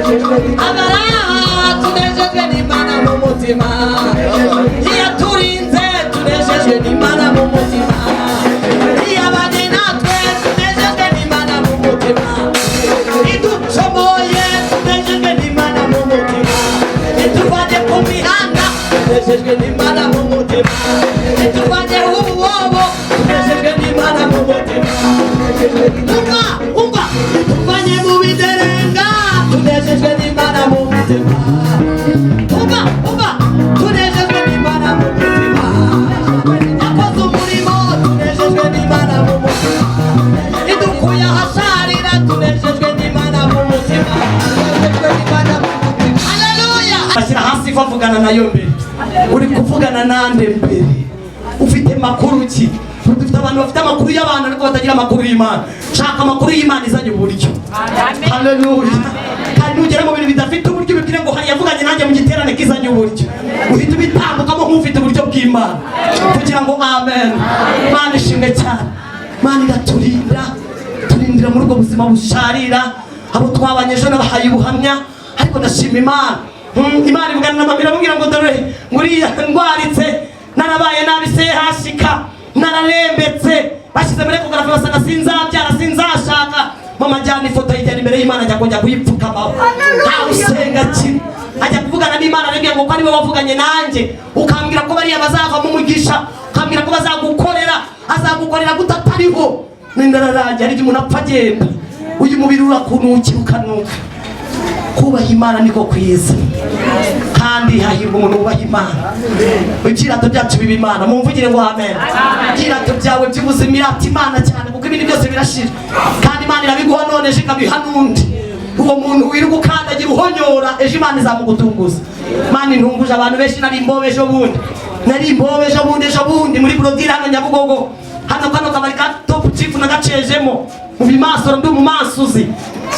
abaraha tunejejwe n'Imana mu mutima iyaturinze tunejejwe n'Imana mu mutima iyabanye natwe tunejejwe n'Imana mu mutima iducomoye tunejejwe n'Imana mu mutima ituvanye ku mihanda tunejejwe n'Imana mu mutima ituvanye ubuwobo tunejejwe n'Imana mu mutima umva ituvanye mu biderenga tunejejwe n'Imana mu mutima umva tunejejwe n'Imana mu mutima yakoze umurimo tunejejwe n'Imana mu mutima idukuye ahasharira tunejejwe n'Imana mu mutima haleluya ashyira hasi bavugana nayo mbere uri kuvugana nande mbere ufite makuru ki dufite abantu bafite amakuru y'abantu ariko batagira amakuru y'Imana shaka amakuru y'Imana izanye uburyo haleluya kandi ugera mu bintu bidafite uburyo bibwire ngo hari yavuganye nanjye mu giterane kizanye uburyo uhita ubitambukamo nk'ufite uburyo bw'Imana kugira ngo amen Imana ishimwe cyane Imana turindira muri ubwo buzima busharira abo twabanye ejo n'abahaye ubuhamya ariko ndashima Imana ivugana na mama iramubwira ngo dore nguriya ndwaritse narabaye nabi se hashika nararembetse bashyize muri ekogarafi basanga sinzabyara sinzashaka mama ajyana ifoto yijyana imbere y'Imana ajya kongera kuyipfukamaho nta usenga kimwe ajya kuvugana n'Imana arabwira ngo ko ari we wavuganye nanjye ukambwira ko bariya bazavamo umugisha ukambwira ko azagukorera gute atariho n'indararagiye ari umuntu apfa agenda uyu mubiri urakunukira ukanuka kubaha Imana niko kwiza kandi hahirwa umuntu wubaha Imana ibyirato byacu biba Imana mumvugire ngo amen ibyirato byawe by'ubuzima irata Imana cyane kuko ibindi byose birashira kandi Imana irabiguha none ejo ikabiha n'undi uwo muntu wirirwa ukandagira uhonyora ejo Imana izamugutunguza Imana intunguje abantu benshi nari imbobe ejo bundi muri Brodire hano Nyabugogo hano kano kabari ka Top Chief nagacejemo mu bimasoro ndi umumansuzi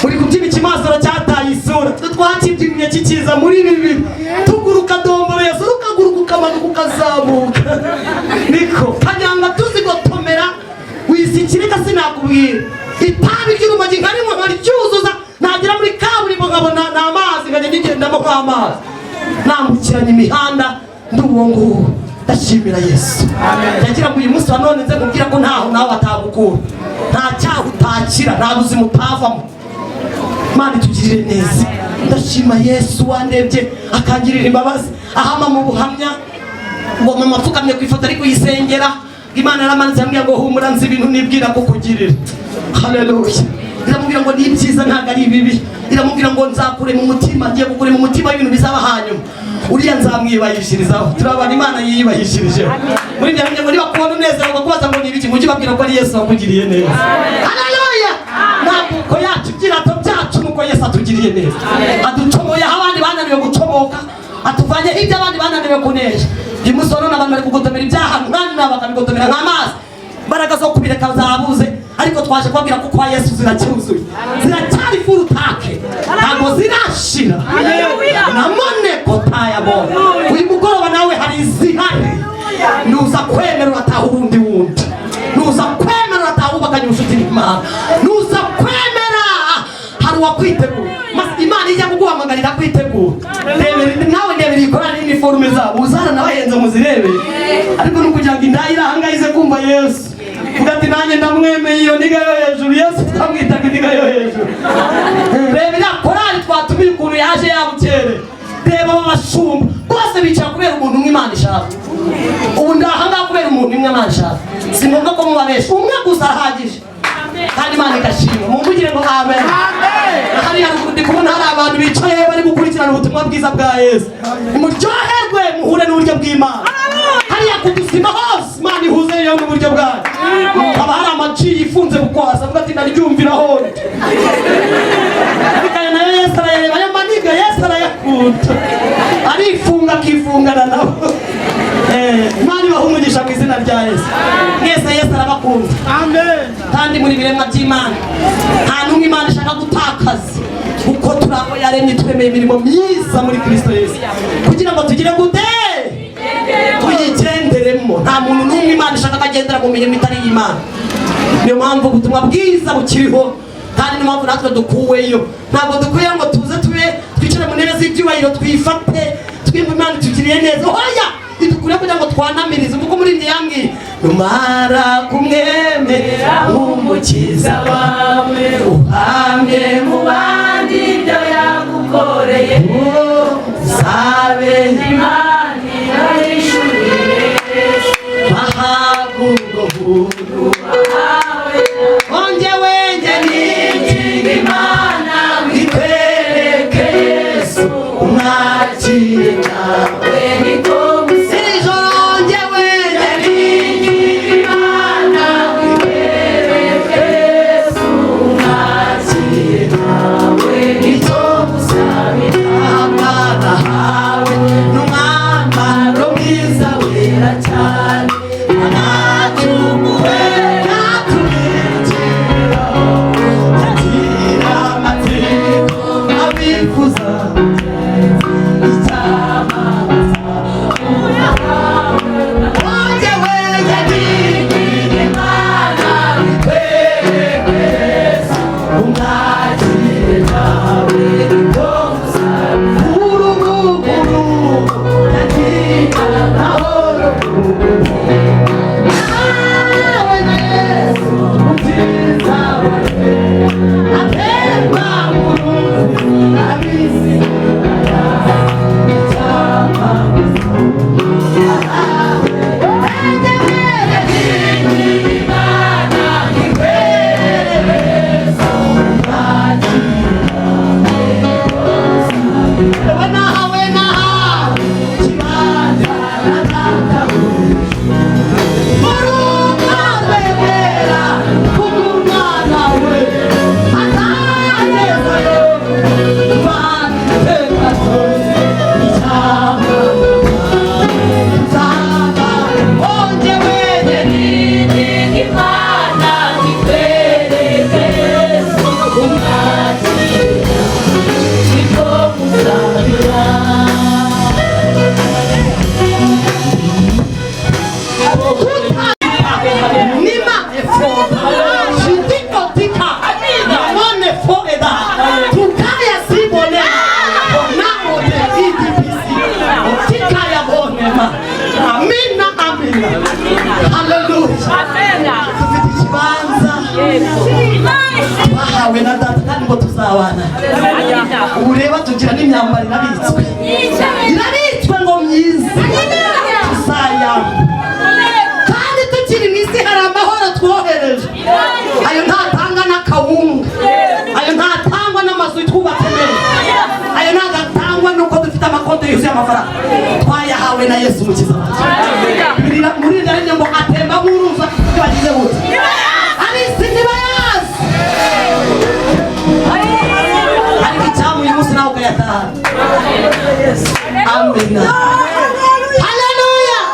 uri kubyina ikimasoro cyataye isura twakibyinnye kikiza muri bibi tuguruka domboro yesu ukaguruka ukamanuka ukazamuka niko kanyanga tuzigotomera wisikirika sinakubwira itabi ry'urumogi nkarimo nkaryuzuza nagera muri kaburimbo nkabona n'amazi nkajya nyigendamo nk'amazi nambukiranya imihanda ndubongubu ndashimira Yesu yagira ngo uyu munsi wa none nze kubwira ko ntaho nawe atagukura nta cyaha utakira nta buzima utavamo Imana itugirire neza ndashima Yesu wandebye akangirira imbabazi ahama mu buhamya ngo mama apfukamye ku ifoto ariko yisengera Imana yaramanitse yambwira ngo humura nzi ibintu nibwira ko kugirira haleluya iramubwira ngo ni byiza ntago ari bibi iramubwira ngo nzakure mu mutima ngiye gukure mu mutima ibintu bizaba hanyuma uriya nzamwibahishirizaho turabana Imana yiyibahishirijeho muri bya bintu niba kubona unezero kubaza ngo ni ibiki mujye babwira ko ari Yesu wamugiriye neza haleluya ntabwo yacu byirato byacu nuko Yesu atugiriye neza aducomoye aho abandi bananiwe gucomoka atuvanye ibyo abandi bananiwe kunesha imusoro n'abantu bari kugotomera ibyaha mwana bakabigotomera nk'amazi imbaraga zo kubireka zabuze ariko twaje kubabwira ko kwa Yesu ziracyuzuye ziracyari furutake ntabwo zirashira namone kotayabona uyu mugoroba nawe hari izihari nuza kwemera urataha ubundi wundi nuza kwemera urataha ubakanye ubucuti n'Imana nuza kwemera hari uwakwitegura Imana ijya kuguhamagarira kwitegura nawe ndebera ikorana n'iniforume zabo uzana n'abahenze muzirebe ariko nukugira ngo indaya irahanga ize kumva Yesu ugati nanjye ndamwemeye iyo niga yo hejuru Yesu twamwitaga indiga yo hejuru reba iriya korali twatumiye ukuntu yaje yabukere reba abashumba bose bicara kubera umuntu umwe Imana ishaka ubu ndahangaha kubera umuntu umwe Imana ishaka si ngombwa ko muba benshi umwe gusa arahagije kandi Imana igashima mumvugire ngo amen hariya ndi kubona hari abantu bicaye bari gukurikirana ubutumwa bwiza bwa Yesu muryoherwe muhure n'uburyo bw'Imana hariya kudusima hose Imana ihuze yo mu buryo bwayo haba hari amaci yifunze bukwasa avuga ati ndaryumvira hone ariko nayo Yesu arayareba ayo maniga Yesu arayakunda arifunga akifungana nabo Imana ibaha umugisha mu izina rya Yesu Yesu arabakunda amen kandi muri biremwa by'Imana nta n'umwe Imana ishaka gutakaza uko turabo yaremye turemeye imirimo myiza muri Kristo Yesu kugira ngo tugire gute tuyigenderemo nta muntu n'umwe Imana ishaka kagendera mu mirimo itari y'Imana niyo mpamvu ubutumwa bwiza bukiriho kandi niyo mpamvu natwe dukuweyo. Ntabwo dukwiye ngo tuze twicare mu ntebe z'ibyubahiro twifate twimba Imana itugiriye neza. Oya, idukuriye kugira ngo twanamirize kuko muri njye yambwiye numara kumwemera nk'umukiza wawe uhamye mu bandi ibyo yagukoreye sabe Imana irayishuriye bahagurwa buntu wawe ongewe nge nigira Imana wikwereke Yesu umwakire nawe niko ureba tugira n'imyambaro irabitswe ngo myiza tuzayamba kandi tukiri mu isi hari amahoro twohereje ayo ntatanga n'akawunga ayo ntatangwa n'amazu twubatse neza ayo ntagatangwa nuko dufite amakonti yuzuye amafaranga twayahawe na Yesu umukiza wacu muri rero ngo atemba nk'uruza bagize gute abisi ntibayazi Amen. Hallelujah.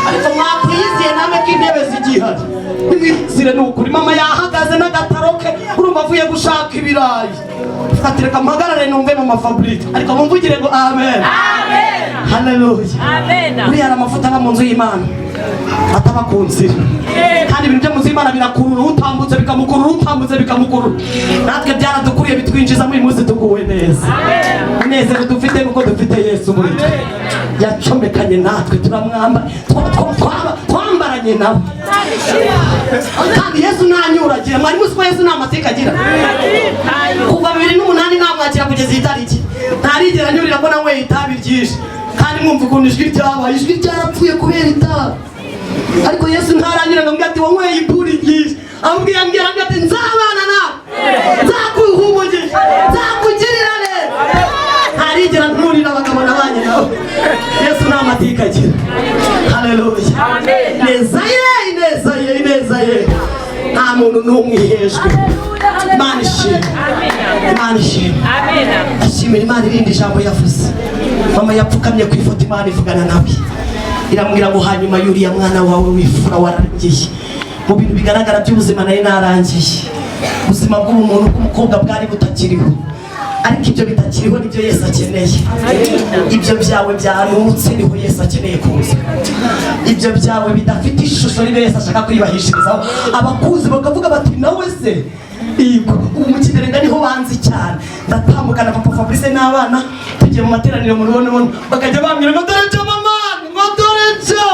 Ariko mwakwiziye namwe k'intebe zigihari nimwizire n'ukuri mama yahagaze n'agataroke urumva avuye gushaka ibirayi fatireka mpagarare numve mu mafabrika ariko mumvugire ngo amen. Amen. Hallelujah. Amen. Uri hari amafuta aba mu nzu y'Imana ataba ku nzira kandi ibintu byo mu nzu y'Imana birakurura utambutse bikamukurura utambutse bikamukurura natwe byaradukuriye bitwinjiza muri muzi tuguwe neza umunezero dufite nuko dufite Yesu muri twe yacomekanye natwe turamwamba twambaranye nawe kandi Yesu ntanyuragira mwari muzi ko Yesu nta mateka agira kuva 2008 namwakira kugeza itariki ntarigera anyurira ko nawe itabi ryinshi kandi mwumva ukuntu ijwi ryabaye ijwi ryarapfuye kubera itabi ariko Yesu ntaranyura ngo ati wanyweye iburi ryinshi ambwira ati nzabana nawe nzakuhumugisha nzakugirira neza ntarigera nturira abagabo nabanye nawe Yesu nta mateka agira. Haleluya. Neza ye nta muntu n'umwihejwe Imana ishimwe Imana ishimwe ashimira Imana irindi jambo yavuze mama yapfukamye ku ifoto Imana ivugana nawe iramubwira ngo hanyuma yuriya mwana wawe wifura warangiye mu bintu bigaragara by'ubuzima naye narangiye ubuzima bw'umuntu bw'umukobwa bwari butakiriho ariko ibyo bitakiriho nibyo Yesu akeneye ibyo byawe byanutse niho Yesu akeneye kuza ibyo byawe bidafite ishusho niho Yesu ashaka kwibahishirizaho abakuzi bakavuga bati nawe se Yego, ubu mu Kiderenga niho banzi cyane. Ndatambukana papa Fabrice n'abana tugiye mu materaniro mu rubono bakajya bambwira ngo dore cyo mama, ngo dore cyo.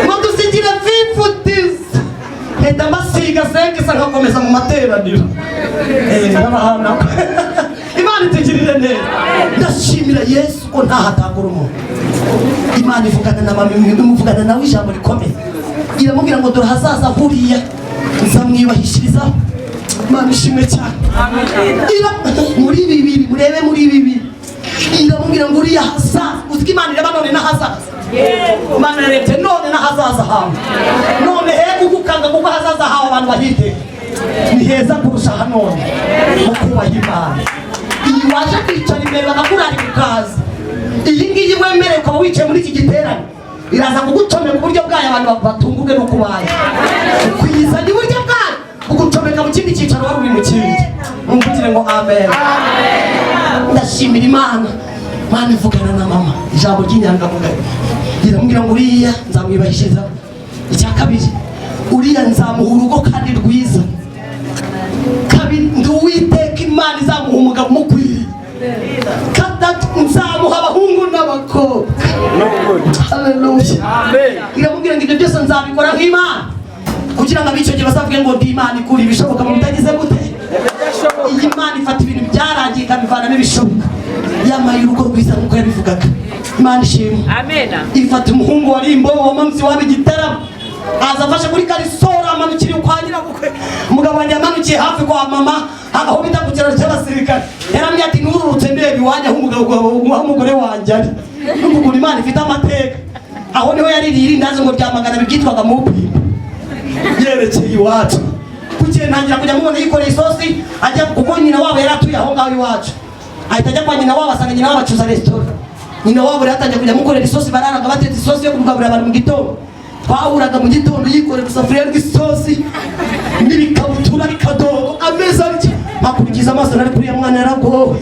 Ngo dusigira vifutis. Heta mbasiga senke sangakomeza mu materaniro. N'abahana. Imana itugirire neza. Ndashimira Yesu ko ntahatagura umuntu. Imana ivugana na mama, imuvugana nawe ijambo rikomeye. Iramubwira ngo dore hazaza huriya nzamwibahishirizaho. Imana ishimwe cyane. Muri bibiri murebe muri bibiri iramubwira ngo uriya hazaza uziko Imana ireba none n'ahazaza. Imana yarebye none n'ahazaza hawe. None he kugukanga kuko hazaza hawe abantu bahite ni heza kurusha hanone mu kubaha Imana. Iyi waje kwicara imbere bakakurari ku kazi, iyi ngiyi wemerewe ukaba wicaye muri iki giterane iraza kugucomeka uburyo bwayo abantu batungurwe no kubaye kwiza ni buryo bwayo kugucomeka mu kindi cyicaro wari uri mu kindi. Mumvugire ngo amen. Ndashimira Imana. Imana ivugana na mama ijambo ry'inyangamugayo iramubwira ngo uriya nzamwibahishiriza. Icya kabiri, uriya nzamuha urugo kandi rwiza. Kabiri, ndi Uwiteka Imana izamuha umugabo umukwiriye. Gatatu, nzamuha abahungu n'abakobwa. Haleluya. Iramubwira ngo ibyo byose nzabikora nk'Imana kugira ngo abicyo gihe bazavuge ngo ndi Imana ikura ibishoboka mu bitagize gute. Iyi Imana ifata ibintu byarangiye ikabivanamo ibishoboka. Yamaye urugo rwiza nk'uko yabivugaga. Imana ishimwe. Amen. Ifata umuhungu wari imbobo wamanutse waba igitaramo aza afashe kuri karisora amanukira kwa nyirabukwe. Umugabo wanjye amanukiye hafi kwa mama aho bita ku kiraro cy'abasirikare. Yaramye ati nururutse ndebe iwanjye aho umugore wanjye ari. N'ubwo Imana ifite amateka. Aho niho yaririye irindazi ngo ryamagana bibyitwaga mu pimpa yerekeye iwacu. Kukiye ntangira kujya mubona yikoreye isosi ajya kuko nyina wabo yaratuye aho ngaho iwacu. Ahita ajya kwa nyina wabo asanga nyina wabo acuza restaurant. Nyina wabo yatangiye kujya mukorera isosi bararaga batetse isosi yo kugaburira abantu mu gitondo. Twahuraga mu gitondo yikorera isafuriya rw'isosi n'ibikabutura bikadogo ameza arya akurikiza amaso nari kuri ya mwana yaragowe.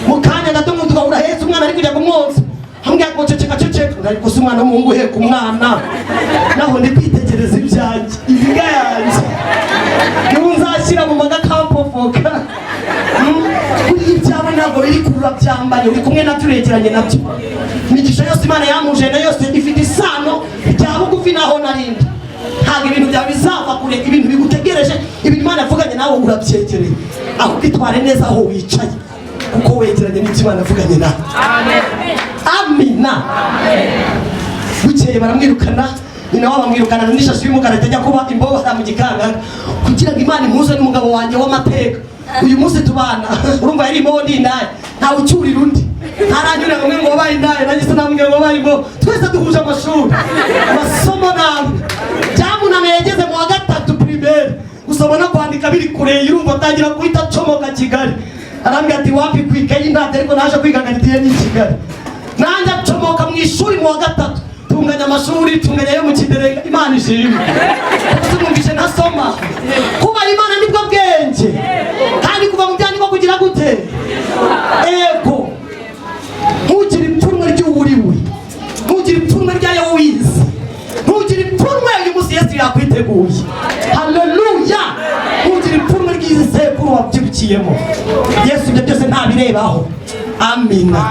Mu kanya gato ngo tugahura hetse umwana ari kujya kumwonsa. Hamwe ngo ceceka ariko si umwana w'umuhungu uheka umwana. Naho ndi kwitegereza ibyanjye ibiga yanjye n'ubu nzashyira mu maga kampofoka. Kuri ibyawe ntabwo biri kurura byambaye uri kumwe nabyo uregeranye nabyo. Imigisha yose Imana yamuje na yose ifite isano rya bugufi naho narindi. Ntabwo ibintu byawe bizava kure, ibintu bigutegereje, ibintu Imana yavuganye nawe urabyegereye. Aho kwitware neza aho wicaye kuko wegeranye n'ibyo Imana yavuganye nawe. Amen. Amina. Amen. Bukeye baramwirukana, nyina wabo amwirukana n'ishashi y'umukara itajya kuba imbobo mu gikanga kugira ngo Imana imuze n'umugabo wanjye w'amateka. Uyu munsi tubana urumva yari imbobo ndi indaya ntawe ucyurira undi. Ntaranyura ngo ngo babaye indaya nanjye se namwe ngo babaye imbobo. Twese duhuje amashuri amasomo namwe. Byamunaniye yageze mu wa gatatu primaire gusoma no kwandika biri kure yurumva atangira guhita acomoka Kigali. Arambwira ati wapi kwikayi ndate ariko naje kwiga Galidiye ni Kigali. Nanjye acomoka mu ishuri mu wa gatatu tunganya amashuri tunganya yo mu Kiderenga. Imana ishimwe. Tumumvishe nasoma kuba Imana nibwo bwenge kandi kuva mu byandi ko kugira gute. Ego ntugire ipfunwe ry'uwuriwe, ntugire ipfunwe ryayo wize, ntugire ipfunwe uyu munsi Yesu yakwiteguye. Haleluya. Ntugire ipfunwe ry'isekuru wabyirukiyemo. Yesu ibyo byose ntabirebaho. Amina.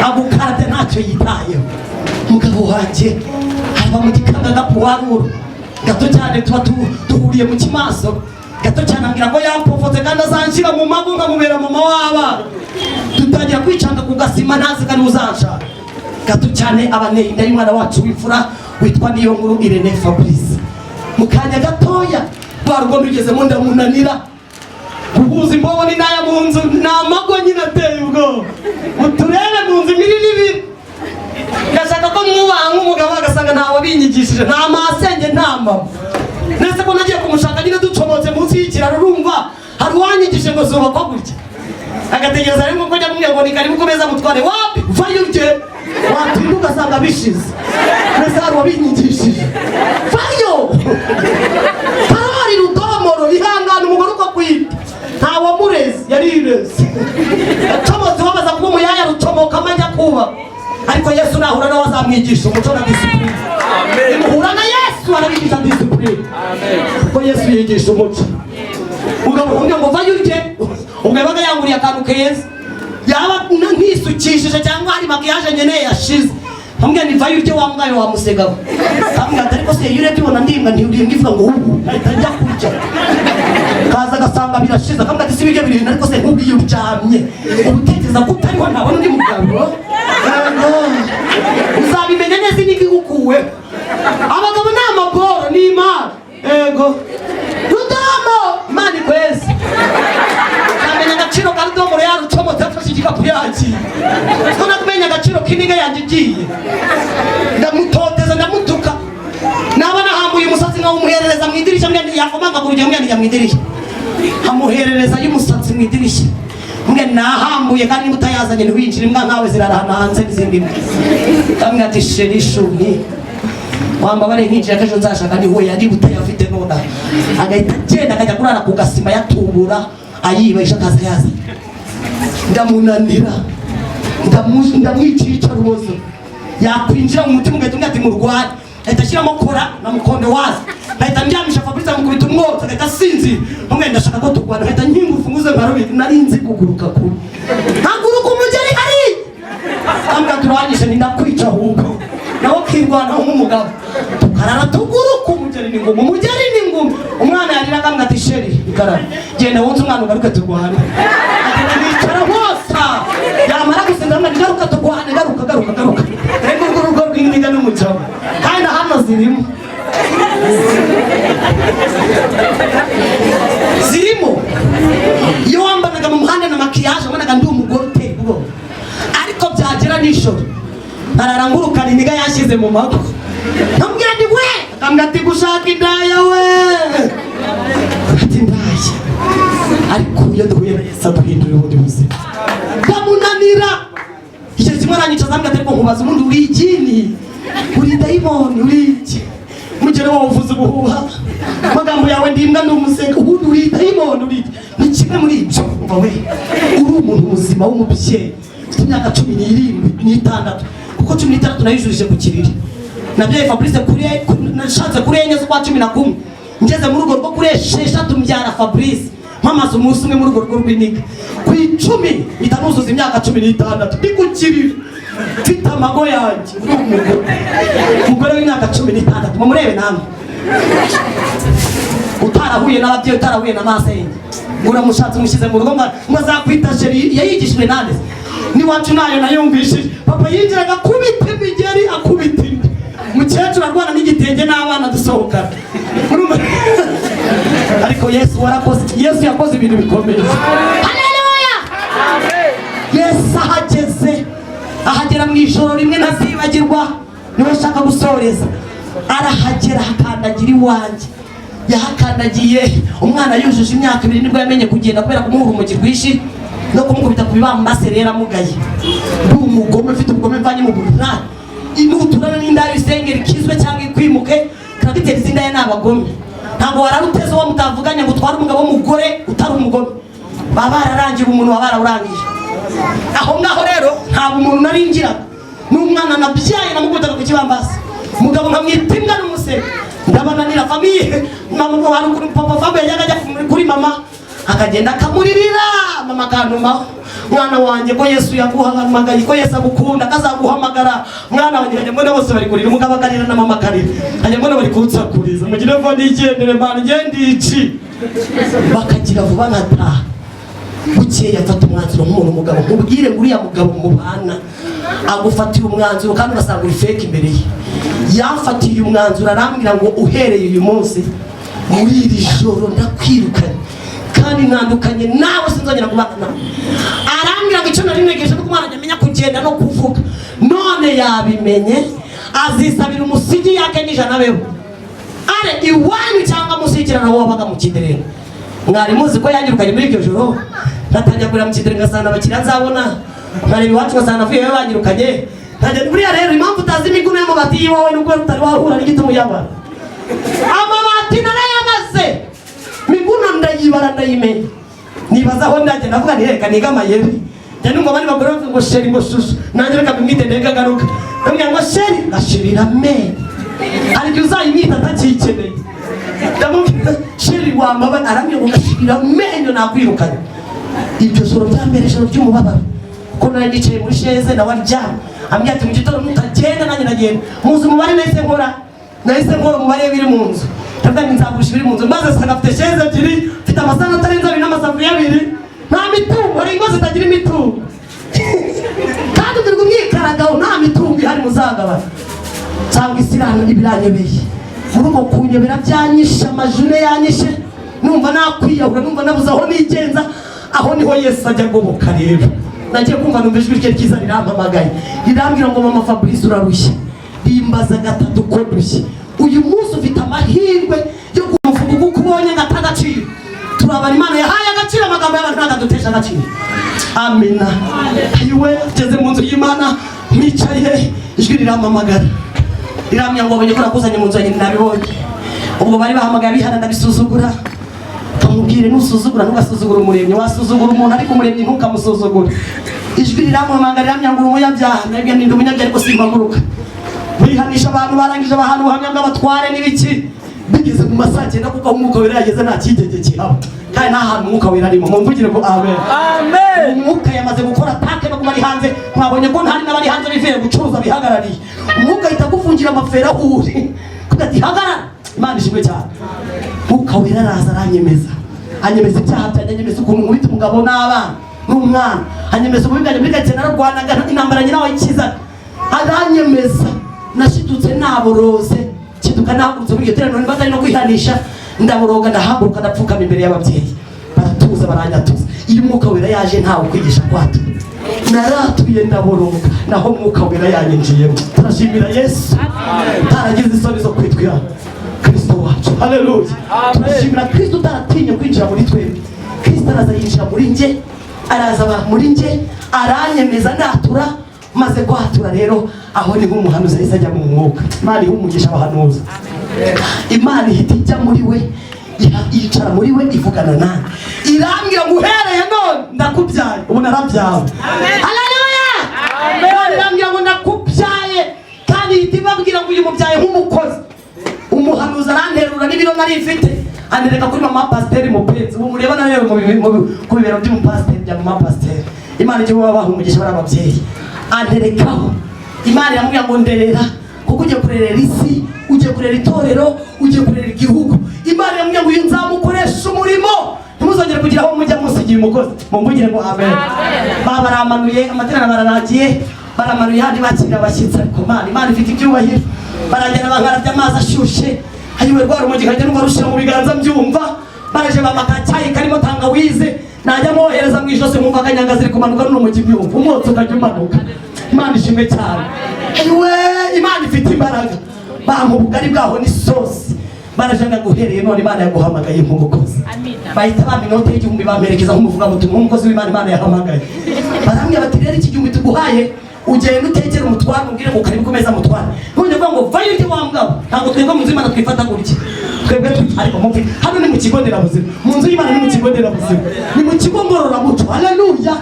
Agukarate ntacyo yitayeho. Mugabo wanjye hava mu gikanga gapuwaruro gato cyane tuba duhuriye mu kimaso gato cyane ambwira ko yampofotse kandi azanshyira mu mago nkamubera mama w'abana. Dutangira kwicanga ku gasima ntazi kandi uzanshaka. Gato cyane abaneye inda y'umwana wacu w'imfura witwa Niyonkuru Irene Fabrice. Mu kanya gatoya rwarugo rugezemo ndamunanira guhuza imbobo ni naya mu nzu n'amago nyine ateye ubwoba. Uturebe mu nzu ibiri ndashaka ko mwubaha nk'umugabo agasanga ntawe abinyigishije nta masenge nta mama. Nese ko nagiye kumushaka nyine ducomotse munsi y'ikiraro urumva hari uwanyigishije ngo zubakwa gutya. Agategereza ariko ko njya kumubwira ngo ni karibu ku meza mutware wapi vayo uje watinda ugasanga bishize. Nese hari uwabinyigishije vayo hari rudomoro ihangana umugore uko kwita ntawe amurezi yarireze. Acomotse wabaza kuba umuyaya rucomoka amajya kuba ariko Yesu nahura nawe azamwigisha umuco na discipline. Amen. Muhura na Yesu arabigisha discipline. Amen. Kuko Yesu yigisha umuco. Mugabo umbwira ngo vayo urye, ubwo yabaga yanguriye akantu keza, yaba nkisukishije cyangwa hari makiyaje nkeneye yashize, ambwira ni vayo urye wambaye wamusegaho, ambwira ariko se iyo urebye ubona ndimba ntiuringa ivuga ngo ubu ahita njya kurya, kaza agasanga birashize, akambwira ati si ibiryo birindwi ariko se nk'ubwiye uryamye ubutekereza ko utariho ntabona undi mugabo, uzabimenya neza n'igikukuwe. Abagabo ni amaboro ni Imana, ego Rudomo Imana ikwezi kamenya agaciro ka Rudomo rero yarucomotse afashe igikapu yagiye, ko nakumenya agaciro k'iniga yanjye igiye, ndamutoteza ndamutuka, naba nahambuye umusatsi nkawumuherereza mu idirishya, mbwira yavomanga ku rugero, mbwira mu idirishya amuherereza y'umusatsi mu idirishya, mbwira nahambuye kandi mutayazanye ntiwinjire, imbwa nkawe zirarahana hanze n'izindi mbwa, kamwe ati sheri shumi wamba bare nkinjira kejo nzashaka ni we yari butayafite nona, agahita agenda akajya kurara ku gasima yatubura ayibesha kaza yaza, ndamunanira ndamwicisha rubozo, yakwinjira mu mutima ugahita ati murwari, ahita ashyiramo kora na mukonde waza, ahita ndyamisha Fabrice amukubita umwotsi agahita asinzira, umwe ndashaka ko turwana, ahita nkinga urufunguzo nkarubika, nari nzi kuguruka kuri haguruka umugeri hari ambwa turanyishe ni ndakwica ahubwo naho kirwana nk'umugabo, tukarara tuguruka umugeri ni ngoma, umugeri ni ngoma, umwana yarira akambwa ati sheri ikarara genda wonze umwana ugaruke turwane, agenda nicara hosa yamara gusinda amwana garuka turwane, garuka rego urugo rw'indiga n'umujabo kandi hano zirimo iyo wambanaga mu muhanda na makiyaje wabonaga ndi umugore uteye ubwoba, ariko byagera nijoro ararangurukana iniga yashyize mu mago, nambwira ndi we, akambwira ati gushaka indaya we, ati ndaya, ariko iyo duhuye na Yesu aduhindurira ubundi buzima, ndamunanira icyo kimwe aranyicaza ambwira ati ariko nkubaza ubundi uri igini, uri dayimoni, uri iki, mugere wawe uvuze ubuhuha, amagambo yawe ndimbwa n'umusenga, ubundi uri dayimoni, uri ni kimwe muri ibyo, umva we uri umuntu muzima w'umubyeyi ufite imyaka 17 kuko 16 nayijurije ku kiriri, nabyaye Fabrice kuri nashatse kuri enye z'ukwa 11, ngeze mu rugo rwo kuri 6 mbyara Fabrice, mpamaze umunsi umwe mu rugo rw'iniga, ku 10 itanuzuza imyaka 16 ndi ku kiriri, mfite amago yanjye, umugore w'imyaka 16, mumurebe namwe utarahuye n'ababyeyi, utarahuye na masenge, uramushatse umushyize mu rugo ngo azakwita sheri, yayigishijwe nande n'iwacu nayo nayumvishije, papa yinjiraga akubita imigeri akubita indi, umukecuru arwana n'igitenge n'abana dusohokana, ariko Yesu warakoze, Yesu yakoze ibintu bikomeye, haleluya, Yesu ahagera mu ijoro rimwe ntazibagirwa, niwe ashaka gusoreza, arahagera akandagira iwanjye, yahakandagiye umwana yujuje imyaka 2 nibwo yamenye kugenda kubera kumuha urumogi rwishi no kumukubita ku bibambase rero amugaye, ndi umugome ufite ubugome mvanye mu burunani, inuturana n'indaya isengera ikizwe cyangwa ikwimuke, karagitera izindaya n'abagome, ntabwo wararuteze uwo mutavuganya ngo utware umugabo w'umugore utari umugome, baba bararangiye umuntu baba barawurangije, aho ngaho rero ntabwo umuntu naringira, n'umwana nabyaye namukubitaga ku kibambase, umugabo nkamwita imbwa n'umusego, ndabananira famiye, mama ngo hari papa Fabio yajyaga kuri mama akagenda akamuririra, mama kanuma mwana wanjye ko Yesu yaguhamagaye, ko Yesu agukunda kazaguhamagara, mwana wanjye njye mbona bose bari kurira, umugabo akarira na mama akarira, njye mbona bari kunsakuriza, mugire ko ndigendere bana ngende iki, bakagira vuba nkataha, bukeye afata umwanzuro nk'umuntu umugabo, mubwire nguriya mugabo mubana agufatira umwanzuro kandi ugasanga uri fake imbere ye, yafatiye umwanzuro arambwira ngo uhereye uyu munsi muri iri joro ndakwirukanye kandi ntandukanye nawe sinzongera kubana nawe, arambwira ngo icyo nari negeje nuko umwana amenya kugenda no kuvuga, none yabimenye azisabira umusigi yake n'ijana beho, are iwanyu cyangwa musikirana wowe wabaga mu Kiderenge, mwari muzi ko yanyirukanye muri iryo joro, natangira kurira mu Kiderenge ngasanga abakiriya nzabona, nkareba iwacu ngasanga avuye banyirukanye, ntajya buriya rero impamvu utazi imiguno y'amabati y'iwawe nubwo utari wahura n'igituma uyabara, amabati narayamaze, miguno ndayibara ndayimenya, nibaza aho ndajya ndavuga nti reka niga amayeri, njya numva abandi bagore bavuga ngo sheri ngo shushu, nanjye reka bimwite ndege agaruka, ndabwira ngo sheri ngashirira me, ariko uzayimwita atakikeneye, ndamubwira sheri wamaba aramye ugashira menyo nakwirukanye. Ibyo soro byambereje by'umubabaro ko nari ndicaye muri sheze na waryama ambya ati mu gitondo mutagenda nanjye nagenda muzi umubare nahise nkora umubare biri mu nzu ndavuga ngo nzagusha biri mu nzu maze sanga afite sheze ebyiri mfite amasahani atarenze abiri n'amasafuriya abiri nta mitungo hari ingo zitagira imitungo kandi turi kumwikaragaho nta mitungo ihari muzagabana cyangwa isirano ibiranyobeye muri uko kunyobera byanyishe amajune yanyishe numva nakwiyahura numva nabuze aho nigenza aho niho Yesu ajya agoboka rero nagiye kumva numva ijwi rye ryiza rirampamagaye rirambwira ngo mama Fabrice urarushye rimbaza gatatu ko ndushye uyu munsi ufite amahirwe yo kumuvuga kuko ubonye agatagaciro turabana Imana yahaye agaciro amagambo y'abantu ntagadutesha agaciro amina ayiwe tugeze mu nzu y'Imana mwicaye ijwi rirampamagara riramya ngo abonye ko nakuzanye mu nzu yanjye nabibonye ubwo bari bahamagaye bihana ndabisuzugura kamubwire nusuzugura ntugasuzugura umuremyi wasuzugura umuntu ariko umuremyi ntukamusuzugura ijwi rirampamagara riramya ngo umunyabyaha nabwiye ndi umunyabyaha ariko simpaguruka bihanisha abantu barangije bahana ubuhamya bw'abatware n'ibiki bigeze mu masaa 9 kuko umwuka wera yageze nta kigege kihaba kandi nta hantu umwuka wera arimo mumvugire ngo amen amen umwuka yamaze gukora atake no kumari hanze mwabonye ko ntari n'abari hanze bivuye gucuruza bihagarariye umwuka ahita gufungira amafera uri kugati hagarara Imana ishimwe cyane umwuka wera araza aranyemeza anyemeza icyaha byanjye anyemeza ukuntu nkubita umugabo n'abana n'umwana anyemeza ububiganye bigake nararwanaga intambara nyina wayikiza aranyemeza nashitutse naboroze kiduka nahagurutse muri giterano nibaza no kwihanisha ndaboroga ndahaguruka ndapfukama imbere y'ababyeyi baratuza baranyatuza iyo umwuka wera yaje ntawe kwigisha kwatu naratuye ndaboroga naho umwuka wera yanyinjiyemo turashimira Yesu taragize isoni zo kwitwira Kristo wacu haleluya turashimira Kristo taratinye kwinjira muri twebwe Kristo araza yinjira muri nje araza muri nje aranyemeza ndatura maze kwatura rero aho ni nk'umuhanuzi ahise ajya mu mwuka Imana ihumugisha abahanuzi Imana ihita ijya muri we yicara muri we ivugana nawe irambwira ngo uhereye none ndakubyaye ubu narabyawe haleluya irambwira ngo ndakubyaye kandi ihita ibabwira ngo uyu mubyaye nk'umukozi umuhanuzi aranterura n'ibiro nari mfite andereka kuri mama pasiteri mupenzi ubu mureba nawe ku bibero by'umupasiteri bya mama pasiteri Imana ijye baba bahumugisha bari ababyeyi anderekaho Imana iramubwira ngo nderera kuko ujye kurerera isi ujye kurera itorero ujye kurera igihugu Imana iramubwira ngo uyu nzamukoresha umurimo ntimuzongere kugira aho mujya musigiye umukozi mumvugire ngo amen baramanuye amaterano bararagiye baramanuye handi bakira abashyitsi ariko Imana ifite ibyubahiro baragenda bankarabya amazi ashushe ayiwe rwara umugi kajya n'ubarushira mu biganza mbyumva baraje bamakacyayi karimo tangawize najya mwohereza mu ijose mwumva akanyanga ziri kumanuka n'umugi mbyumva umwotsi ukajya umanuka Imana ishimwe cyane ayiwe Imana ifite imbaraga bamu bugari bwaho ni sosi barajanga guhereye none Imana yaguhamagaye nk'umukozi bahita bampa inote y'igihumbi bamerekeza nk'umuvuga mutumwa umukozi w'Imana Imana yahamagaye barambwira bati rero iki gihumbi tuguhaye ugenda utekera umutwaro ubwire ngo karibu kumeza mutwaro none ngo vayo ndi wambwa ntabwo twebwe mu nzu y'Imana twifata gutya twebwe ariko mumve hano ni mu kigo nderabuzima mu nzu y'Imana ni mu kigo nderabuzima ni mu kigo ngororamuco haleluya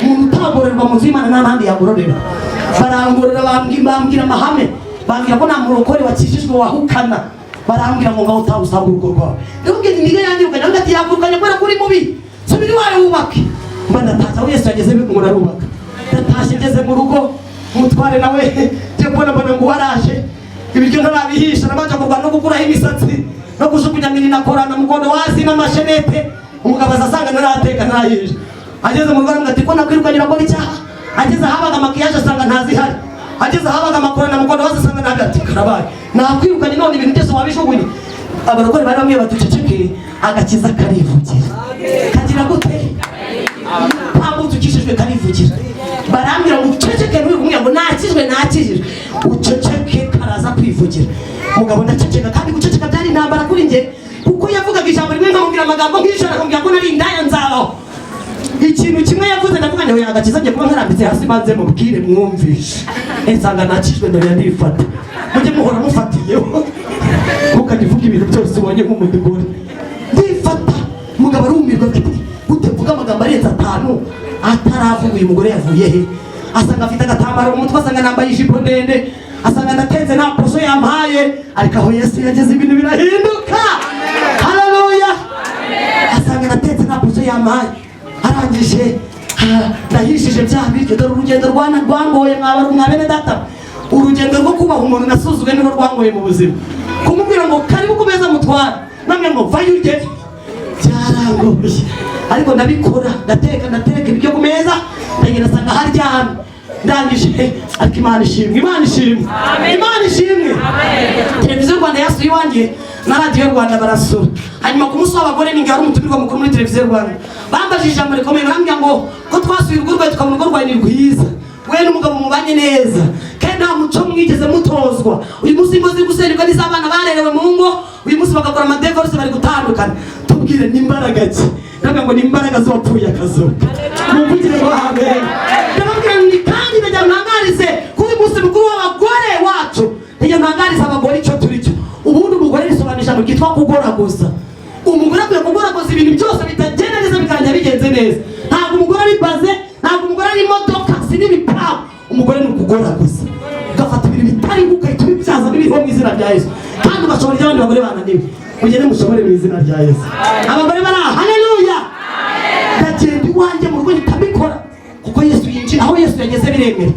umuntu utagororerwa mu nzu y'Imana nta n'ahandi yagororera barangorora bambwira amahame bambwira ko nta murokore wakijijwe wahukana barambwira ngo ngaho utawusanga urugo rwawe ndabwira indi yanjye ukajya ati yakurukanye kubera ko uri mubi subira iwawe wubake mba ndataha aho Yesu yageze ngo arubaka ndatashye ngeze mu rugo umutware nawe njye mbona ngo waraje ibiryo ntarabihisha nabanje kurwana no gukuraho imisatsi no kujugunya mini nakorana mukondo wazi n'amashenete umugabo azasanga narateka ntayihisha ageze mu rugo ati ko nakwirukanye nakora icyaha ageze ahabaga makiyaje asanga ntazihari ageze ahabaga amakorana mukondo wazi asanga nagati karabaye nakwirukanye none ibintu byose wabijugunye abarokore bari bamwe batuceceke agakiza karivugira kagira gute ntabwo tukishijwe karivugira barambwira ngo uceceke n'uyu ngo nakijijwe uceceke karaza kwivugira mugabo ndaceceka kandi guceceka byari intambara kuri njye kuko yavugaga ijambo rimwe nkamubwira amagambo nk'ijana akamubwira ko nari indaya nzabaho ikintu kimwe yavuze ndavuga ngo yagakiza ngiye kuba nkarambitse hasi maze mubwire mwumvishe nsanga nakijwe ndore ndifata mujye muhora mufatiyeho mukagivuga ibintu byose ubonye nk'umudugore ndifata mugabo arumirwa gute vuga amagambo arenze 5 ataravuga uyu mugore yavuye he asanga afite agatambaro mu mutwe asanga nambaye ijipo ndende asanga ndatenze nta poso yampaye ariko aho Yesu yageze ibintu birahinduka yamaye arangije ndahishije bya biryo. Dore urugendo rwangoye mwa bene data, urugendo rwo kubaha umuntu nasuzugwe nirwo rwangoye mu buzima. Kumubwira ngo karibu ku meza mutwara, namwe ngo vayo urye, byarangoye ariko ndabikora. Ndateka ibiryo ku meza, ndagenda nsanga haryamye. Ndangije ariko Imana ishimwe, Imana ishimwe, Imana ishimwe. Televiziyo Rwanda yasuye iwanjye na radiyo Rwanda barasura. Hanyuma ku munsi w'abagore ninjye wari umutumirwa mukuru muri televiziyo Rwanda. Bambajije ijambo rikomeye, barambwira ngo ko twasuye urugo rwawe tukabona urugo rwawe ni rwiza, we n'umugabo mubanye neza kandi nta muco mwigeze mutozwa. Uyu munsi ingo ziri gusenyuka n'iz'abana barerewe mu ngo, uyu munsi bagakora amadevorisi bari gutandukana. Tubwire ni imbaraga ki? Ndavuga ngo ni imbaraga z'uwapfuye akazuka. Muvugire ngo amen. Ndababwira ngo kandi ndajya ntangarize kuri munsi mukuru w'abagore wacu, ndajya ntangarize abagore icyo turi cyo. Ubundi umugore risobanisha mu cyitwa kugoragoza. Umugore akwiye kugoragoza ibintu byose bitagenda neza bikajya bigenze neza. Ntabwo umugore ari baze, ntabwo umugore ari imodoka, si n'ibitabo. Umugore ni ukugoragoza, ugafata ibintu bitari ugahita ubibyaza n'ibiriho mu izina rya Yesu, kandi ugashobora ibyo abandi bagore bananiwe. Mugende mushobore mu izina rya Yesu. Abagore bari aha, haleluya. Ndagenda iwanjye mu rugo nitabikora kuko Yesu yinjira aho Yesu yageze biremera.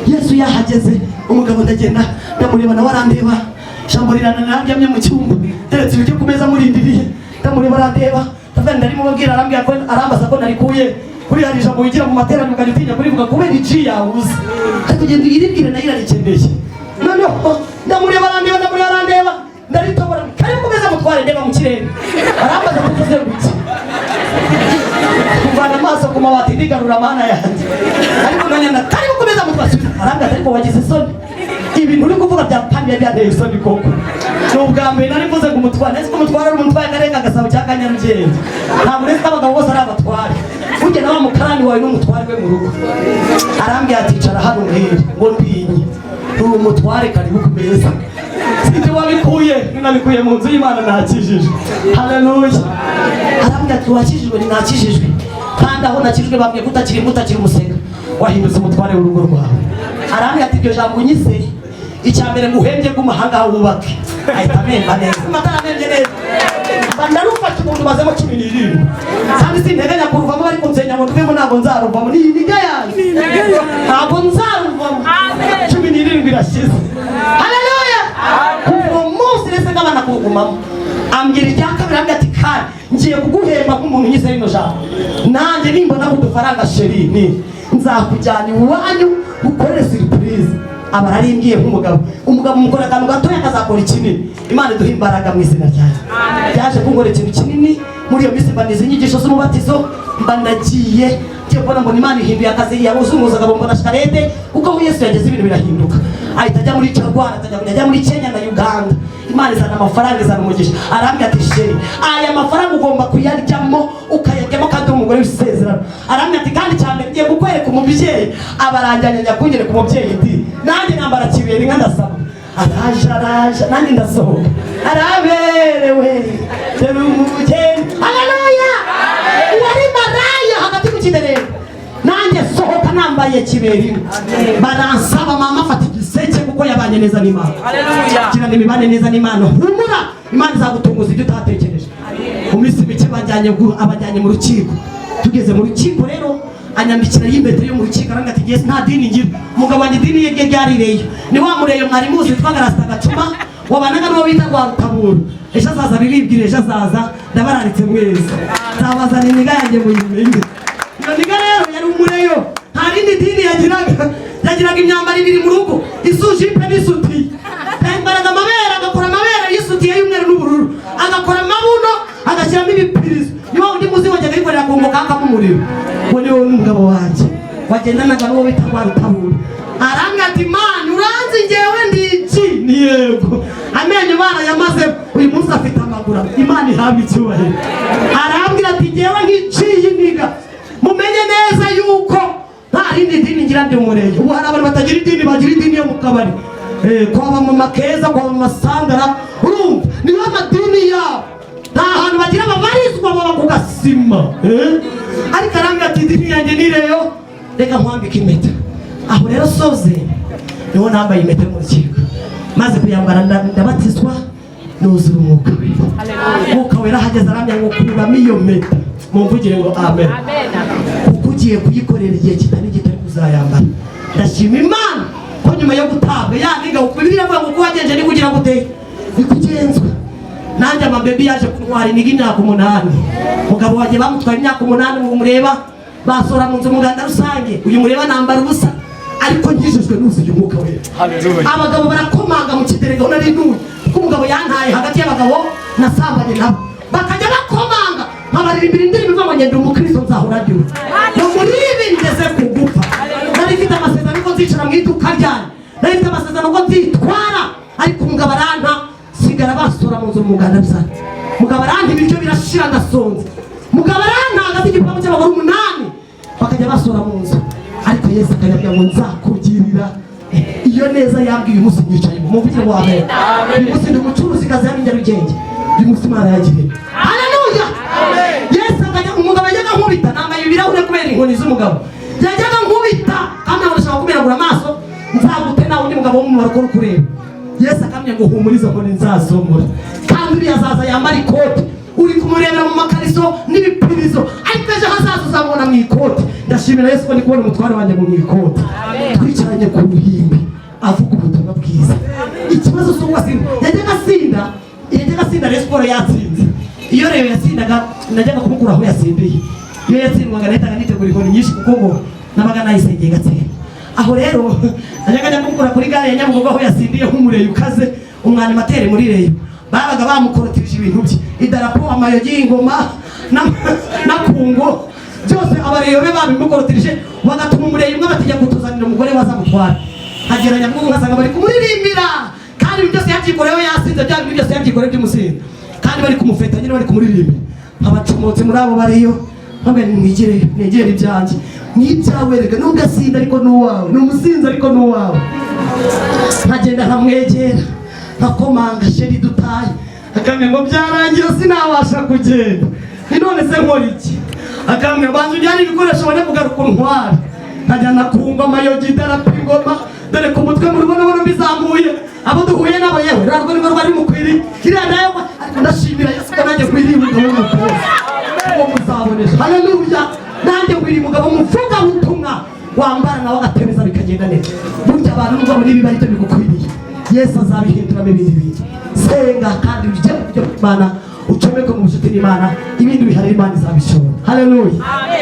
Yesu yahageze, umugabo ndagenda ndamureba nawe arandeba, ijambo rirananira ryamye mu cyumba, ndetse ibyo ku meza murindiriye, ndamureba arandeba, ndavuga ndarimo babwira, arambwira ko arambaza ko narikuye kuri hari ijambo wigira mu materaniro ukajya kurivuga kubera iki yabuze, ariko ugenda uyiribwire nayo irarikeneye. Noneho ndamureba arandeba ndaritobora, kari ku meza mutware ndeba mu kirere, arambaza ko tuze guki kuvana amaso ku mabati ndigarura amana yanjye, ariko nanyana kari ku meza mutware arambwira ariko wagize isoni, ibintu uri kuvuga bya pamye byanteye isoni koko. N'ubwa mbere nari mvuze ngo umutware, nzi ko umutware ari umutware karenga agasabo cya Kanyarugenge, ntabwo nzi ko abagabo bose ari abatware. Ujye na wa mukarani wawe n'umutware we mu rugo, arambwira ati icara hano mbere ngo ndinye, uri umutware karibu ku meza. Sinzi wabikuye, nabikuye mu nzu y'Imana nakijijwe, haleluya. Arambwira ati wakijijwe, ni nakijijwe, kandi aho nakijijwe bambwiye kutakiri umusega, wahindutse umutware w'urugo rwawe. Arambwira ati iryo jambo unyise, icyambere nguhembye bw'umahanga wubake, ahita amemba neza, amatara amembye neza. Ndarufata umuntu bazemo 17, kandi sinteganya kuruvamo, bari kunsenya ngo nduvemo, ntabwo nzaruvamo, ni iniga yanjye, ntabwo nzaruvamo. 17 birashize, haleluya. Uwo munsi rese ngabana kugumamo, ambwira irya kabiri, ambwira ati kandi ngiye kuguhemba nk'umuntu unyise rino jambo, nanjye nimbona udufaranga sheri ni nzakujyana iwanyu ukorere surprise. Aba arimbwiye nk'umugabo, umugabo mukora akantu gatoya akazakora ikinini. Imana iduha imbaraga mu izina ryayo. Yaje kungora ikintu kinini muri iyo minsi, mbaniza inyigisho z'umubatizo, mba ndagiye ngiye kubona ngo Imana ihinduye akazi yabuzumuzaga mbona shikarete, kuko Yesu yageze ibintu birahinduka. Ahita ajya muri Rwanda, ajya muri Kenya na Uganda. Imana izana amafaranga, izana umugisha. Arambwira ati sheri, aya mafaranga ugomba kuyaryamo ukayajyamo kandi umugore w'isezerano. Arambwira ati kandi cyane ngiye kukwereka umubyeyi, abaranjyanye njya kunyereka umubyeyi ndi nanjye nambara kibera inka ndasaba. Araje nanjye ndasohoka, araberewe dore umugeni, haleluya. Wari maraya hagati mu kiderero, nanjye sohoka nambaye kibera inka. Baransaba mama afata igiseke kuko yabanye neza n'Imana, haleluya. Kira n'imibane neza n'Imana, humura, Imana izagutunguza ibyo utatekereje. Mu minsi mike abajyanye mu rukiko, tugeze mu rukiko rero anyambikira y'imbete yo mu rukiko, aranga ati Yesu nta dini ngira, umugabo wanjye idini ye ryarireyo, ni wa mureyo mwari muzi twagarasta gacuma, wabanaga n'uwo bita rwa Rutabura. Ejo azaza bibibwire, ejo azaza ndabararitse mwese, nzabazana iniga yanjye muyimenye. Iyo niga rero yari umureyo, nta rindi dini yagiraga imyambaro ibiri mu rugo, isujipe n'isutiye, yambaraga amabere, agakora amabere y'isutiye y'umweru n'ubururu, agakora amabuno, agashyiramo ibipirizo. Niba undi muzi wajyaga yikorera ku ngoga hakamo umuriro. Uwo ni wowe n'umugabo wanjye wagendanaga n'uwo bita rwa Rutabura. Arambwira ati Mana uranzi njyewe ndi iki? Ni yego, amenyo barayamaze, uyu munsi afite amaguru, Imana ihabwa icyubahiro. Arambwira ati njyewe nk'iciye iniga, mumenye neza yuko nta rindi dini ngira ndi umurenge. Ubu hari abantu batagira idini, bagira idini yo mu kabari, kwaba mu makeza, kwaba mu masandara, urumva niyo amadini yabo, nta hantu bagira babarizwa, baba ku gasima. Ariko arambwira ati idini yanjye nireyo, reka nkwambike impeta. Aho rero soze niho nambaye impeta mu rukiko, maze kuyambara ndabatizwa, nuzura umwuka wera. Umwuka wera hageze arambwira ngo kuramo iyo mpeta. mumvugire ngo amen. Kuko ugiye kuyikorera igihe kitari gito kuzayambara. Ndashima Imana ko nyuma yo gutabwa yaniga Bibiliya avuga ngo wagenje ni kugira gute bikugenzwe. Nanjye amabebi yaje kuntwara iniga imyaka 8. Mugabo waje bamutwara imyaka 8 ngo mureba basora mu nzu muganda rusange. Uyu mureba nambara ubusa ariko nkijijwe nuzuye umwuka we. Haleluya. Abagabo barakomanga mu kiderega nari nuye. Kuko umugabo yantaye hagati y'abagabo nasambanye nabo. Bakajya bakomanga nkabaririmbira indirimbo ivuga ngo ngende umukristo nzahora ndiwe. No muri ibi ngeze kugupfa. Nari mfite amasezerano ko nzicara mu iduka ryanjye. Nari mfite amasezerano ko nzitwara ariko umugabo aranta sigara basura mu nzu muganda rusange. Mugabo aranta ibiryo birashira ndasonze. Mugabo aranta hagati y'igipangu cy'abagore 8 bakajya basura mu nzu. Ariko Yesu akanyabya ngo nzakugirira iyo neza yambwiye uyu munsi nyicaye mu muvugire wa amen. Uyu munsi ndi umucuruzi kazi ya Nyarugenge. Uyu munsi Imana yagiriye. Haleluya. Yesu akajya umugabo yajyaga nkubita nambaye ibirahure kubera inkoni z'umugabo. Yajyaga nkubita kandi abashaka kumeragura amaso nzagute nawe undi mugabo w'umumaro ko kureba. Yesu akamye ngo humuriza nkoni nzazomora. Kandi uri azaza yambara ikoti. Uri kumurebera mu makariso n'ibipirizo ariko ejo hazaza uzamubona mu ikoti. Ndashimira Yesu ko ndi kubona umutware wanjye mu ikoti. Twicaranye ku ruhimbi avuga ubutumwa bwiza. Ikibazo cyo wasinda yajyaga asinda Resiporo yatsinze. Iyo rero yatsindaga najyaga kumukura aho yasindiye. Iyo yatsindwaga nahitaga nitegura inkoni nyinshi kuko ngo nabaga nayisengeye gatsinda. Aho rero najyaga kumukura kuri gare ya Nyabugogo aho yasindiye nk'umureyi ukaze umwanimateri muri reyo. Babaga bamukorotije ibintu bye. Idarapo amayogi y'ingoma na kungo byose abareyo be babimukorotije bagatuma umureyi umwe batijya gutuzanira umugore wazamutwara. Hageranya ngo ngasanga bari kumuririmbira kandi byose yabyikorewe yasinze bya bintu byose yabyikoreye by'umusinzi kandi bari kumufeta nyine bari kumuririmbira. Abacumutse muri abo bariyo ntabwo negere ibyanjye n'ibyawe rega n'ugasinda ariko n'uwawe n'umusinzi ariko n'uwawe. Nkagenda nkamwegera nkakomanga sheri dutaye akamwe ngo byarangira sinabasha kugenda none se nkora iki. Akamwe banzu byari ibikoresho bane kugaruka ntwara nkajyana kumva amayogi idarapo ingoma dore ku mutwe mu rubono bizamuye abo duhuye nabo yewe rarwo niko rwari mukwiri kiriya nayo ndashimira Yesu ko nanjye kwiri umugabo w'umukobwa uwo muzabonesha. Haleluya. Nanjye kwiri umugabo muvuga ubutumwa wambara nawe agatebeza bikagenda neza. Burya abantu n'ubwo muri biba aricyo bigukwiriye Yesu azabihinduramo ibindi bintu. Senga kandi ujye mu byo Imana ucomeke mu bucuti n'Imana ibindi bihari Imana izabishobora. Haleluya.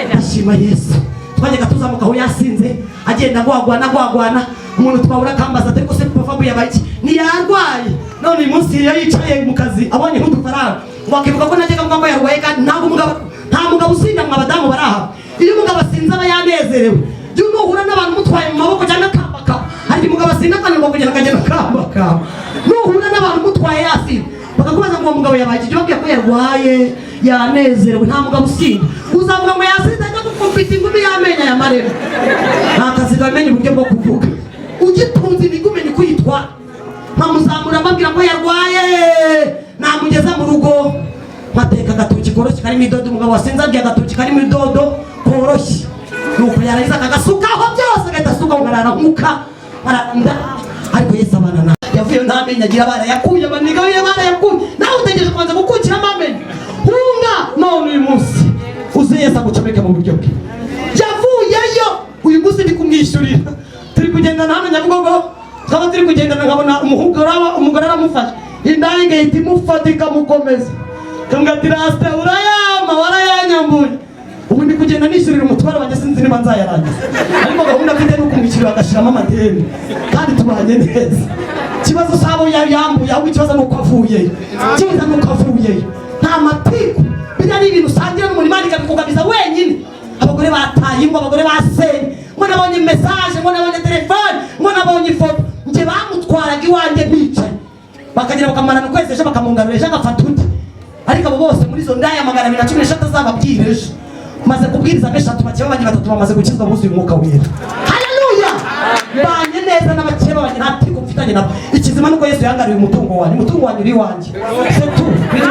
Ndashima Yesu. Twajyaga tuzamuka aho yasinze agenda gwagwana umuntu twabura kambaza ariko se papa Fabu yabaye ntiyarwaye. None uyu munsi iyo yicaye mu kazi abonye nk'udufaranga wakivuga ko najyaga ngo yarwaye kandi nta mugabo usinda mu abadamu baraha. Iyo umugabo asinze aba yanezerewe. Jya nuhura n'abantu mutwaye mu maboko cyangwa kambaka hari umugabo asinda kandi ngo kugenda akagenda kambaka. Nuhura n'abantu mutwaye yasinze bakakubaza ngo uwo mugabo yabaye icyo bakwiye ko yarwaye yanezerewe. Nta mugabo usinda uzavuga ngo yasinze ajya gukumpita ingumi y'amenyo ya marebe. Nta kazi gamenye uburyo bwo kuvuga ugitunze imigumeni kwitwa nkamuzamura mbabwira ko yarwaye namugeza mu rugo mateka agatoki koroshye karimo idodo. Umugabo wasinze arya agatoki karimo idodo koroshye nuko yarangiza akagasukaho byose agahita asukaho ngarara nkuka aranda. Ariko Yesu abana na yavuye ntamenye agira barayakuye abaniga we barayakuye nawe utegereje kwanza gukukira amamenyo hunga. None uyu munsi uze Yesu agucomeke mu buryo bwe. Yavuyeyo uyu munsi ndi kumwishyurira. Turi kugendana hano Nyabugogo twaba turi kugendana nkabona umugore aramufashe indayi igahita imufata ikamukomeza kamubwira ati rasita urayama warayanyambuye. Ubu ndi kugenda nishyurira umutwaro wanjye sinzi niba nzayarangiza ariko gahunda mfite ni ukumwishyurira agashyiramo amadeni kandi tubanye neza. Ikibazo sabo yambuye ahubwo ikibazo ni uko avuyeyo. Ikibazo ni uko avuyeyo nta matiku bijya n'ibintu usangira n'umuntu Imana ikabikugabiza wenyine. Abagore bataye ngo abagore basenye ngo nabonye message ngo nabonye telefone ngo nabonye ifoto nje bamutwaraga iwanjye bicaye bakagira bakamarana ukwezi ejo bakamungarura ejo agafata undi. Ariko abo bose muri zo ndaya 213 azababwira ejo maze kubwiriza 3 bakeba banje 3 bamaze gukizwa buzuye umwuka wera. Haleluya. Banye neza n'abakeba banje ntati kumfitanye nabo. Ikizima nuko Yesu yangariye umutungo wanjye uri wanjye se tu biri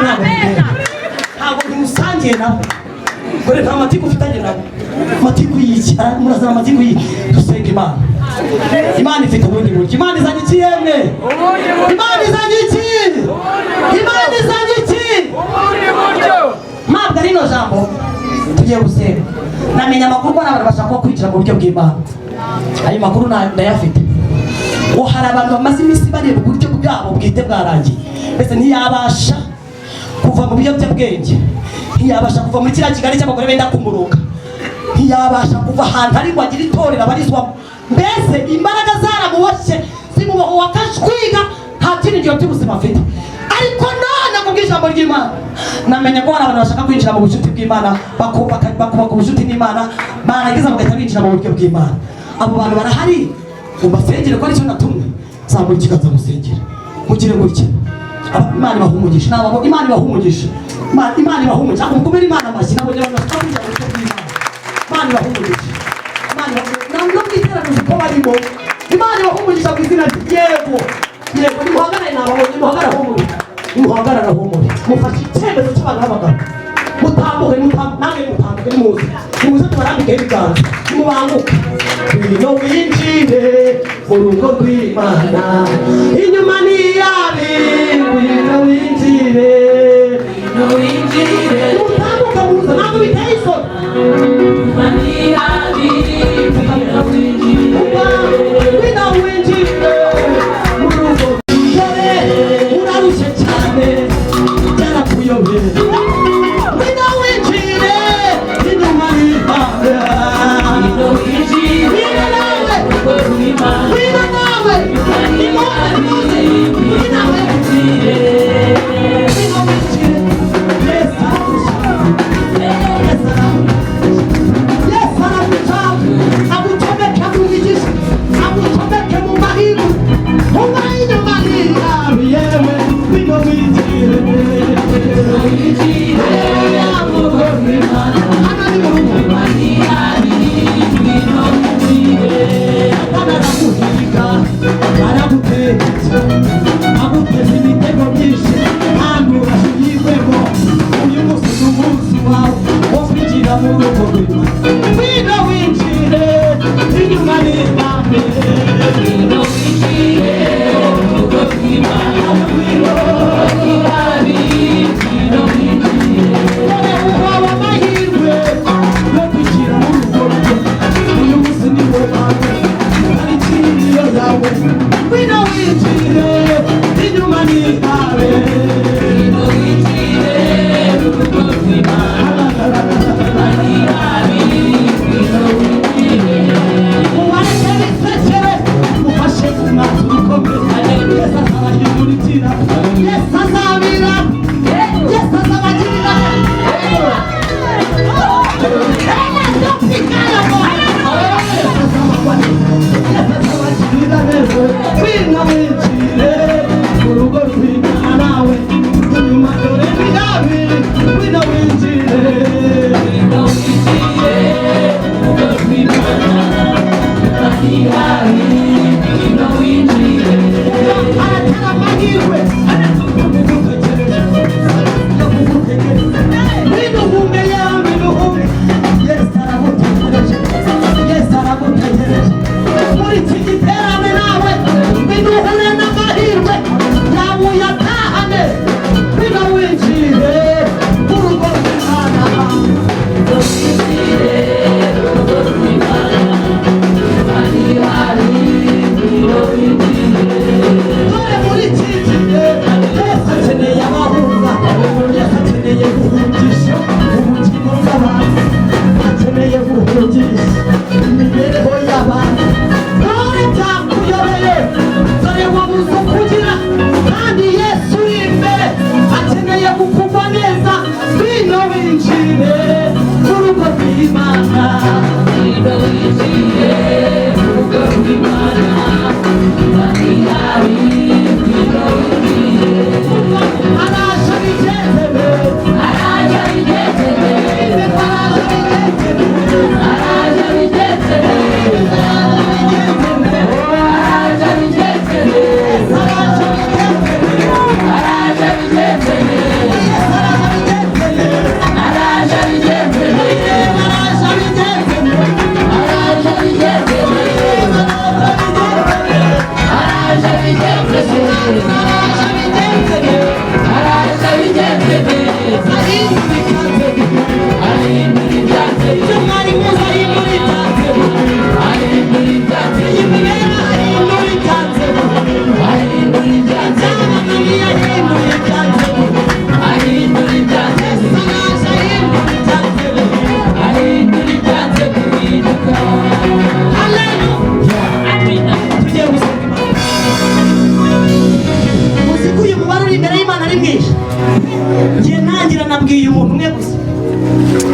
ntabwo bimusangiye nabo. Kore nta matiku ufitanye nabo. Matiku yiki murazana matiku yiki dusenga Imana. Imana ifite ubundi buryo. Imana izanye iki yemwe? Imana izanye iki? Imana izanye iki? Ubundi buryo. Mabwa rino jambo tugiye gusenga namenya amakuru ko abantu bashaka kwinjira mu buryo bw'Imana. Ayo makuru ndayafite. Hari abantu bamaze iminsi bareba uburyo bwabo bwite bwarangiye. Mbese ntiyabasha kuva mu biyobyabwenge, ntiyabasha kuva muri kiriya Kigali cy'abagore benda kumuruka, ntiyabasha kuva ahantu ari ngo agire itorero abarizwamo. Mbese imbaraga zaramuboshye zimuboha akashwiga, nta byiringiro by'ubuzima afite. Ariko none kubw'ijambo ry'Imana namenye ko hari abantu bashaka kwinjira mu bucuti bw'Imana, bakubaka ubucuti n'Imana, barangiza bagahita binjira mu buryo bw'Imana. Abo bantu barahari, umbasengere ko aricyo natumwe. Zamura ikiganza musengere, mugire gutya. Imana ibahumugisha, nabo Imana ibahumugisha, Imana ibahumugisha. Mukomere Imana amashyi, nabo abantu bashaka kwinjira mu buryo bw'Imana. Imana ibahumugisha, Imana no kwiterana ko barimo. Imana ibahumugisha ku izina ry'Yego. Yego nimuhagarare nababonye, muhagarare humuri, muhagarare humuri, mufashe icyemezo cy'abantu b'abagabo. Mutambuke namwe mutambuke nimuze tubarambike ibiganza mubanguke. Ngwino winjire mu rugo rw'Imana, inyuma ni yabi. Ngwino winjire, mutambuke muze, ntabwo biteye isoni. Inyuma ni yabi, ngwino winjire mu rugo. Dore urarushye cyane, byarakuyobeye.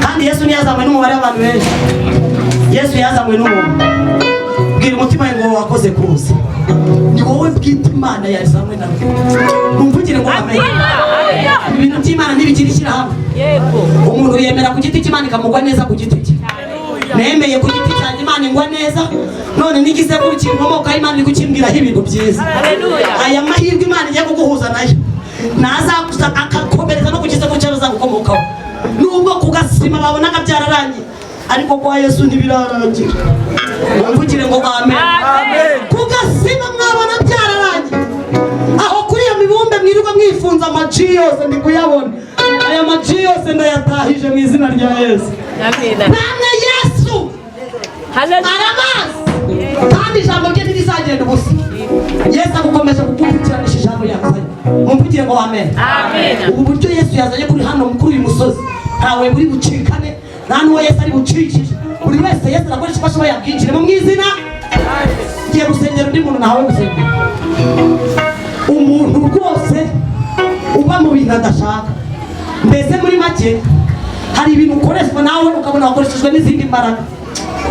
kandi Yesu ntiyazanywe n'umubare w'abantu benshi. Yesu yazanywe n'umuntu. Bwira umutima ngo wakoze kuza. Ni wowe bwite Imana yazanywe nawe. Mumvugire ngo amen. Ibintu by'Imana ntibikiri ishyirahamwe. Yego. Umuntu yemera ku giti cy'Imana ikamugwa neza ku giti cye. Nemeye ku giti cyanjye Imana ingwa neza, none nigize kuri kinkomoka Imana iri gukimbwiraho ibintu byiza. Haleluya. Aya mahirwe Imana igiye kuguhuza nayo nazagusa akakomereza no kugize ko cyaro zagukomokaho. Nubwo kugasima babonaga byararangiye, ariko kwa Yesu ntibirarangira. Mumvugire ngo amen. Amen. Kugasima mwabona byararangiye. Aho kuri ya mibumbe mwirirwa mwifunza amaji yose ndi kuyabona. Aya maji yose ndayatahije mu izina rya Yesu. Amen. Namwe Yesu. Haleluya. Kandi ijambo rye ntirizagenda ubusa. Yesu agukomeje kugukurikiranisha ijambo yakuzanye. Mumvugire ngo amen. Amen. Ubu buryo Yesu yazanye kuri hano kuri uyu musozi ntawe buri bucikane, nta n'uwo Yesu ari bucikije. Buri wese Yesu arakoresha ko ashoboye yabwinjiremo mu izina. Ngiye gusengera undi muntu nawe gusengera. Umuntu rwose uba mu bintu adashaka. Mbese muri make hari ibintu ukoreshwa nawe ukabona wakoreshejwe n'izindi mbaraga,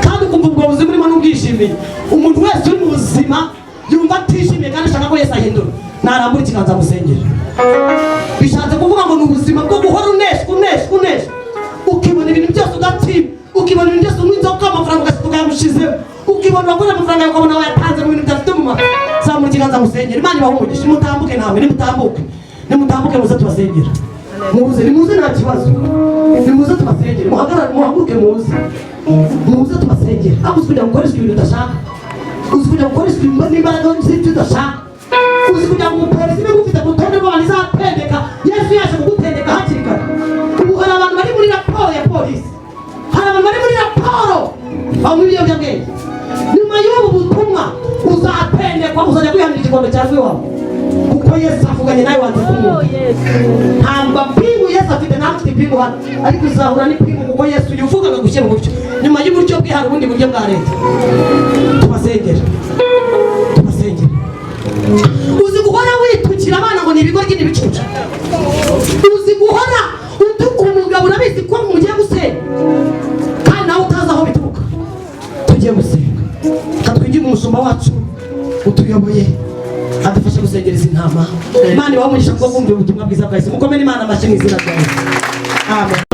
kandi ukumva ubwo buzima urimo n'ubwishimiye. Umuntu wese uri mu buzima yumva atishimiye kandi ashaka ko Yesu ahindura, narambura ikiganza musengera. Bishatse kuvuga ngo ni ubuzima bwo guhora unesha ukibona ibintu byose ugatima, ukibona ibintu byose unywa inzoga amafaranga ugasiga yamushizemo, ukibona wakora amafaranga ukabona wayatanze mu bintu bidafite umumaro. Zamura ikiganza musengera. Imana ibahe umugisha. Nimutambuke nawe, nimutambuke muze tubasengera. Nimuze nta kibazo. Nimuze tubasengere. Muhaguruke muze tubasengere. Aho uzi kujya gukoresha ibintu udashaka, uzi kujya gukoresha n'imbaraga z'ibyo udashaka, uzi kujya mu polisi niba ufite urutonde rw'abantu izatendeka. Yesu yaje kugutendeka hakiri kare. Ubu hari abantu bari muri raporo ya polisi, hari abantu bari muri raporo banywa ibiyobyabwenge. Nyuma y'ubu butumwa uzatendekwa, uzajya kwihanira ikigondo cyawe iwawe, kuko Yesu avuganye nawe wanze kumwumva. Ntabwo mpingu Yesu afite, nawe ufite ipingu hano, ariko uzahura n'ipingu kuko Yesu yuvugaga gushyira mu buryo. Nyuma y'uburyo bwe hari ubundi buryo bwa leta. Tubasengera. Uzi guhora witukira abana ngo ni ibigoryi n'ibicucu. Uzi guhora utuka umugabo urabizi ko mugiye gusenya, kandi nawe utazi aho bituruka. Tugiye gusenga. Katwinjire umushumba wacu utuyoboye adufashe gusengera izi ntama. Imana ibahe umugisha kuko kumva ubutumwa bwiza bwa Yesu. Mukomere Imana amashyi mu izina rya Yesu. Amen.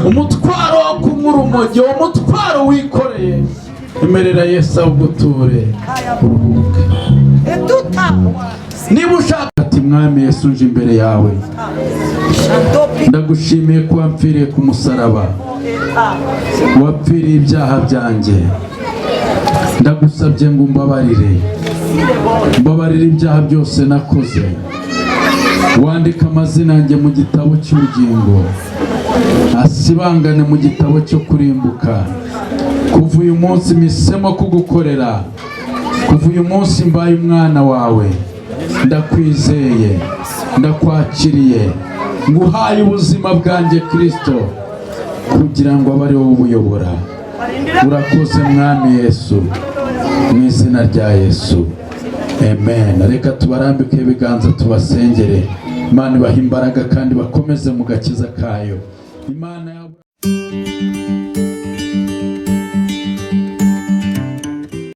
umutwaro wo kunyura umujyi, umutwaro wikoreye. Emerera Yesu awuguture uruhuke. Niba ushaka ati mwami Yesu nje imbere yawe, ndagushimiye ko wapfiriye ku musaraba, wapfiriye ibyaha byanjye. Ndagusabye ngo mbabarire ibyaha byose nakoze. Wandika amazina yanjye mu gitabo cy'ubugingo, asibangane mu gitabo cyo kurimbuka. Kuva uyu munsi mpisemo kugukorera, kuva uyu munsi mbaye umwana wawe. Ndakwizeye, ndakwakiriye, nguhaye ubuzima bwanjye Kristo, kugira ngo abe ari wowe ubuyobora. Urakoze mwami Yesu, mu izina rya Yesu, amen. Reka tubarambike ibiganza tubasengere. Imana ibahe imbaraga kandi bakomeze mu gakiza kayo. Imana